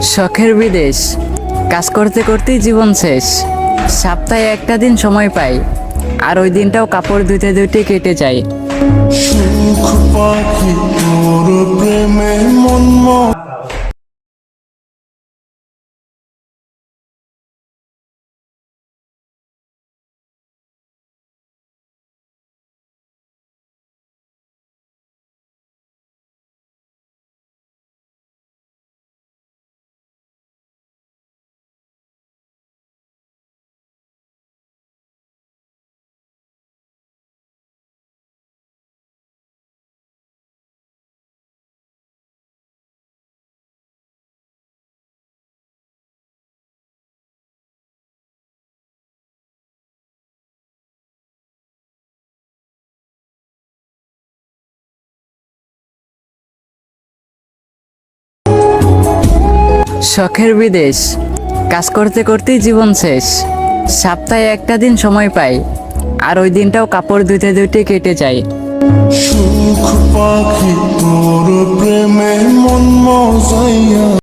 শখের বিদেশ, কাজ করতে করতেই জীবন শেষ। সপ্তাহে একটা দিন সময় পাই, আর ওই দিনটাও কাপড় ধুতে ধুতে কেটে যায়। সুখ পাখি তোর প্রেমে মন শখের বিদেশ, কাজ করতে করতেই জীবন শেষ। সপ্তাহে একটা দিন সময় পাই, আর ওই দিনটাও কাপড় ধুতে ধুতে কেটে যায়। সুখ পাখি তোর প্রেমে মন মজাইয়া